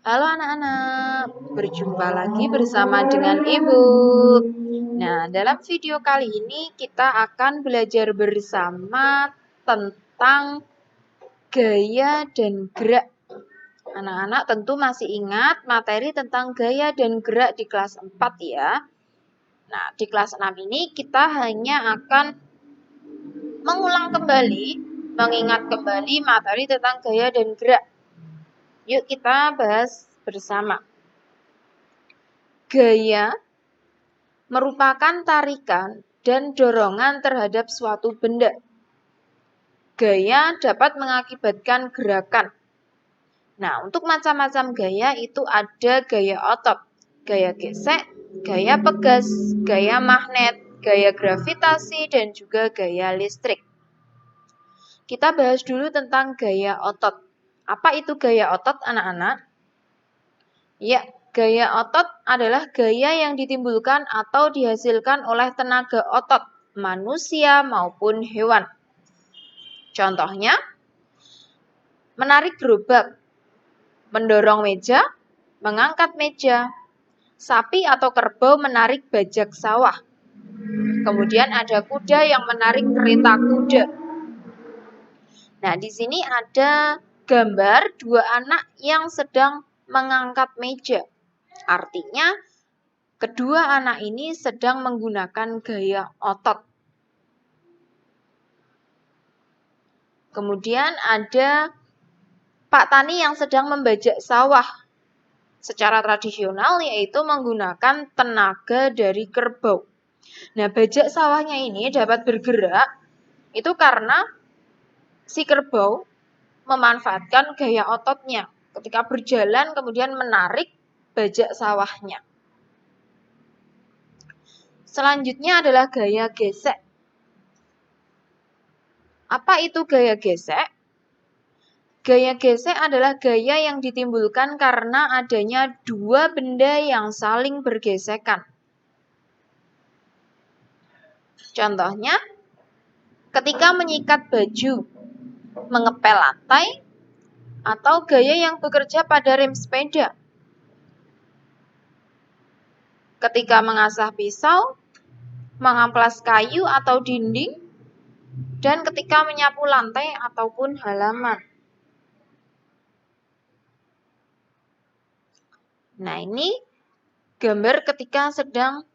Halo anak-anak, berjumpa lagi bersama dengan Ibu. Nah, dalam video kali ini kita akan belajar bersama tentang gaya dan gerak. Anak-anak tentu masih ingat materi tentang gaya dan gerak di kelas 4 ya. Nah, di kelas 6 ini kita hanya akan mengulang kembali, mengingat kembali materi tentang gaya dan gerak. Yuk kita bahas bersama. Gaya merupakan tarikan dan dorongan terhadap suatu benda. Gaya dapat mengakibatkan gerakan. Nah, untuk macam-macam gaya itu ada gaya otot, gaya gesek, gaya pegas, gaya magnet, gaya gravitasi, dan juga gaya listrik. Kita bahas dulu tentang gaya otot. Apa itu gaya otot, anak-anak? Ya, gaya otot adalah gaya yang ditimbulkan atau dihasilkan oleh tenaga otot manusia maupun hewan. Contohnya, menarik gerobak, mendorong meja, mengangkat meja, sapi atau kerbau menarik bajak sawah. Kemudian ada kuda yang menarik kereta kuda. Nah, di sini ada gambar dua anak yang sedang mengangkat meja. Artinya, kedua anak ini sedang menggunakan gaya otot. Kemudian ada Pak Tani yang sedang membajak sawah. Secara tradisional yaitu menggunakan tenaga dari kerbau. Nah, bajak sawahnya ini dapat bergerak itu karena si kerbau memanfaatkan gaya ototnya. Ketika berjalan kemudian menarik bajak sawahnya. Selanjutnya adalah gaya gesek. Apa itu gaya gesek? Gaya gesek adalah gaya yang ditimbulkan karena adanya dua benda yang saling bergesekan. Contohnya, ketika menyikat baju, mengepel lantai, atau gaya yang bekerja pada rem sepeda. Ketika mengasah pisau, mengamplas kayu atau dinding, dan ketika menyapu lantai ataupun halaman. Nah, ini gambar ketika sedang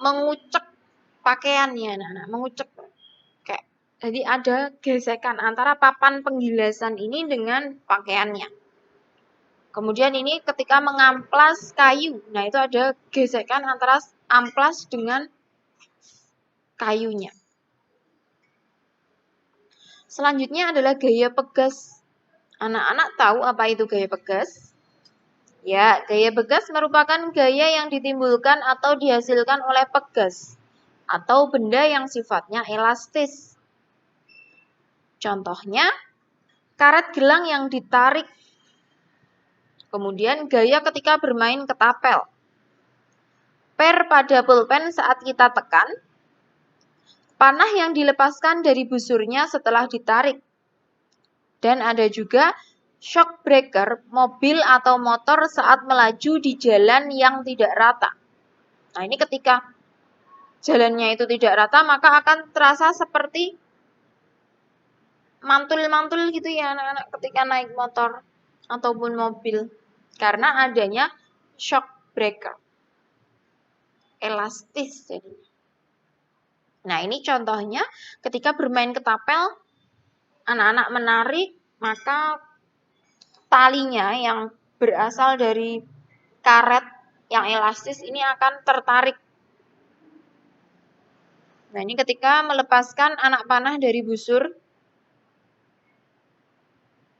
mengucek pakaiannya, anak-anak, mengucek. Jadi ada gesekan antara papan penggilasan ini dengan pakaiannya. Kemudian ini ketika mengamplas kayu, nah itu ada gesekan antara amplas dengan kayunya. Selanjutnya adalah gaya pegas. Anak-anak tahu apa itu gaya pegas? Ya, gaya pegas merupakan gaya yang ditimbulkan atau dihasilkan oleh pegas atau benda yang sifatnya elastis. Contohnya, karet gelang yang ditarik. Kemudian gaya ketika bermain ketapel. Per pada pulpen saat kita tekan. Panah yang dilepaskan dari busurnya setelah ditarik. Dan ada juga shock breaker mobil atau motor saat melaju di jalan yang tidak rata. Nah, ini ketika jalannya itu tidak rata, maka akan terasa seperti mantul-mantul gitu ya anak-anak ketika naik motor ataupun mobil. Karena adanya shock breaker. Elastis jadinya. Nah, ini contohnya ketika bermain ketapel, anak-anak menarik, maka talinya yang berasal dari karet yang elastis ini akan tertarik. Nah, ini ketika melepaskan anak panah dari busur,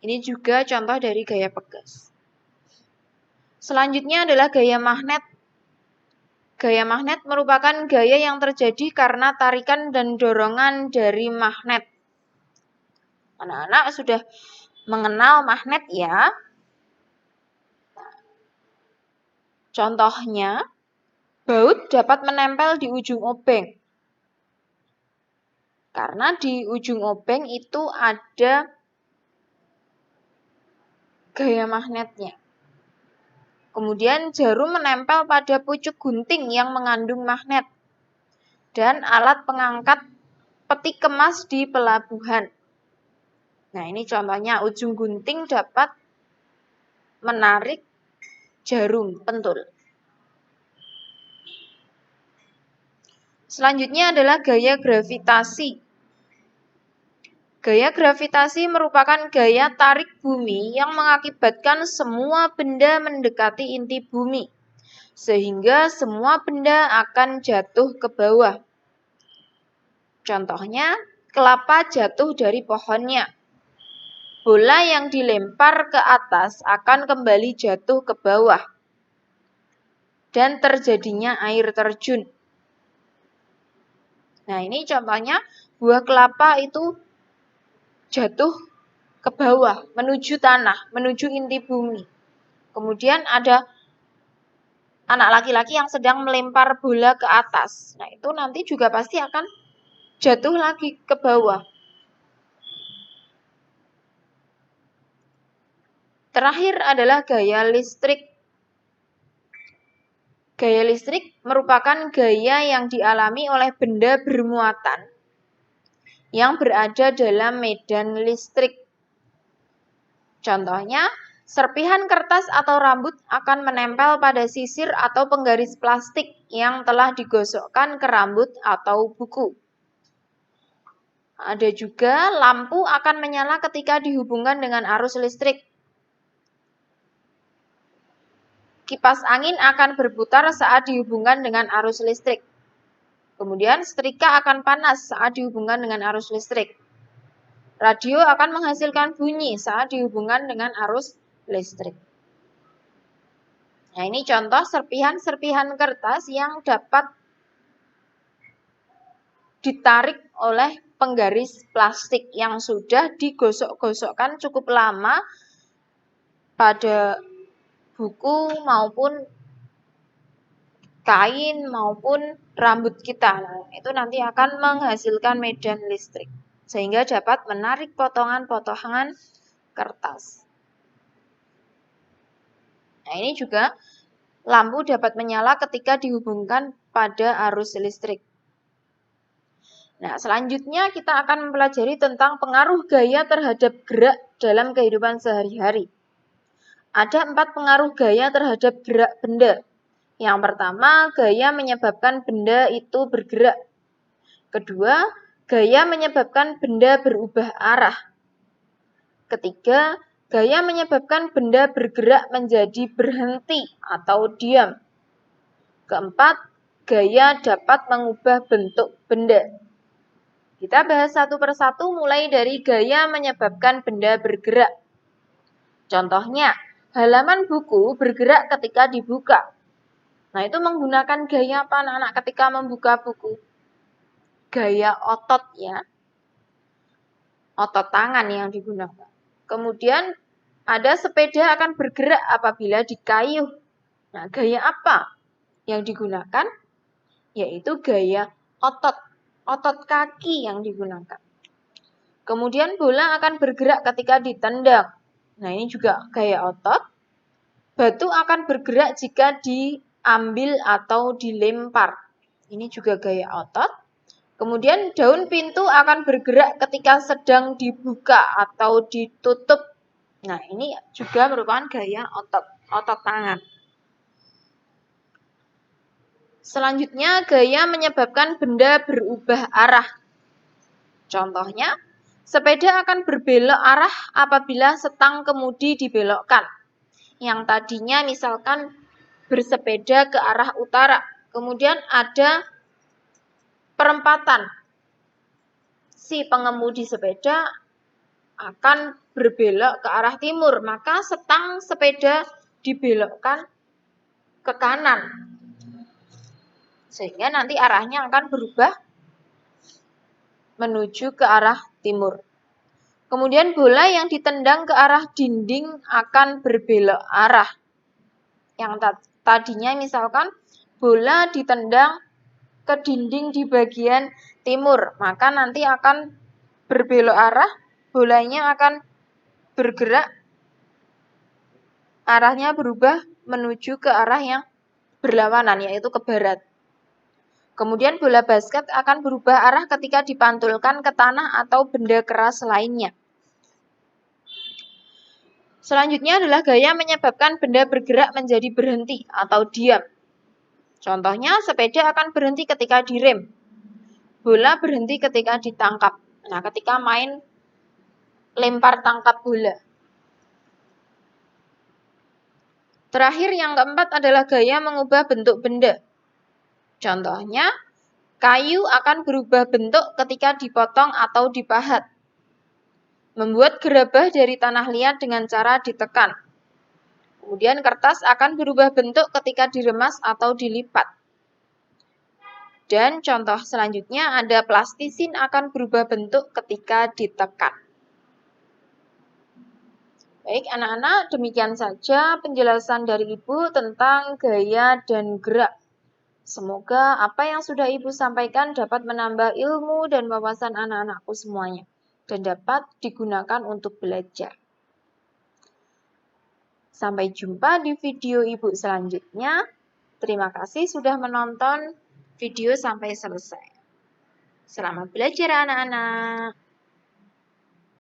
ini juga contoh dari gaya pegas. Selanjutnya adalah gaya magnet. Gaya magnet merupakan gaya yang terjadi karena tarikan dan dorongan dari magnet. Anak-anak sudah mengenal magnet ya. Contohnya, baut dapat menempel di ujung obeng. Karena di ujung obeng itu ada gaya magnetnya. Kemudian jarum menempel pada pucuk gunting yang mengandung magnet dan alat pengangkat peti kemas di pelabuhan. Nah, ini contohnya, ujung gunting dapat menarik jarum pentul. Selanjutnya adalah gaya gravitasi. Gaya gravitasi merupakan gaya tarik bumi yang mengakibatkan semua benda mendekati inti bumi, sehingga semua benda akan jatuh ke bawah. Contohnya, kelapa jatuh dari pohonnya. Bola yang dilempar ke atas akan kembali jatuh ke bawah, dan terjadinya air terjun. Nah, ini contohnya, buah kelapa itu jatuh ke bawah, menuju tanah, menuju inti bumi. Kemudian ada anak laki-laki yang sedang melempar bola ke atas. Nah, itu nanti juga pasti akan jatuh lagi ke bawah. Terakhir adalah gaya listrik. Gaya listrik merupakan gaya yang dialami oleh benda bermuatan yang berada dalam medan listrik. Contohnya, serpihan kertas atau rambut akan menempel pada sisir atau penggaris plastik yang telah digosokkan ke rambut atau buku. Ada juga lampu akan menyala ketika dihubungkan dengan arus listrik. Kipas angin akan berputar saat dihubungkan dengan arus listrik. Kemudian setrika akan panas saat dihubungkan dengan arus listrik. Radio akan menghasilkan bunyi saat dihubungkan dengan arus listrik. Nah, ini contoh serpihan-serpihan kertas yang dapat ditarik oleh penggaris plastik yang sudah digosok-gosokkan cukup lama pada buku maupun kain maupun rambut kita. Nah, itu nanti akan menghasilkan medan listrik sehingga dapat menarik potongan-potongan kertas. Nah, ini juga lampu dapat menyala ketika dihubungkan pada arus listrik. Nah, selanjutnya kita akan mempelajari tentang pengaruh gaya terhadap gerak dalam kehidupan sehari-hari. Ada 4 pengaruh gaya terhadap gerak benda. Yang pertama, gaya menyebabkan benda itu bergerak. Kedua, gaya menyebabkan benda berubah arah. Ketiga, gaya menyebabkan benda bergerak menjadi berhenti atau diam. Keempat, gaya dapat mengubah bentuk benda. Kita bahas satu persatu mulai dari gaya menyebabkan benda bergerak. Contohnya, halaman buku bergerak ketika dibuka. Nah, itu menggunakan gaya apa anak-anak ketika membuka buku? Gaya otot ya. Otot tangan yang digunakan. Kemudian ada sepeda akan bergerak apabila dikayuh. Nah, gaya apa yang digunakan? Yaitu gaya otot. Otot kaki yang digunakan. Kemudian bola akan bergerak ketika ditendang. Nah, ini juga gaya otot. Batu akan bergerak jika diambil atau dilempar. Ini juga gaya otot. Kemudian daun pintu akan bergerak ketika sedang dibuka atau ditutup. Nah, ini juga merupakan gaya otot tangan. Selanjutnya, gaya menyebabkan benda berubah arah. Contohnya, sepeda akan berbelok arah apabila setang kemudi dibelokkan. Yang tadinya misalkan bersepeda ke arah utara. Kemudian ada perempatan. Si pengemudi sepeda akan berbelok ke arah timur, maka setang sepeda dibelokkan ke kanan. Sehingga nanti arahnya akan berubah menuju ke arah timur. Kemudian bola yang ditendang ke arah dinding akan berbelok arah. Yang tadinya misalkan bola ditendang ke dinding di bagian timur, maka nanti akan berbelok arah, bolanya akan bergerak arahnya berubah menuju ke arah yang berlawanan, yaitu ke barat. Kemudian bola basket akan berubah arah ketika dipantulkan ke tanah atau benda keras lainnya. Selanjutnya adalah gaya menyebabkan benda bergerak menjadi berhenti atau diam. Contohnya, sepeda akan berhenti ketika direm. Bola berhenti ketika ditangkap. Nah, ketika main lempar tangkap bola. Terakhir yang keempat adalah gaya mengubah bentuk benda. Contohnya, kayu akan berubah bentuk ketika dipotong atau dipahat. Membuat gerabah dari tanah liat dengan cara ditekan. Kemudian kertas akan berubah bentuk ketika diremas atau dilipat. Dan contoh selanjutnya ada plastisin akan berubah bentuk ketika ditekan. Baik anak-anak, demikian saja penjelasan dari Ibu tentang gaya dan gerak. Semoga apa yang sudah Ibu sampaikan dapat menambah ilmu dan wawasan anak-anakku semuanya dan dapat digunakan untuk belajar. Sampai jumpa di video Ibu selanjutnya. Terima kasih sudah menonton video sampai selesai. Selamat belajar anak-anak.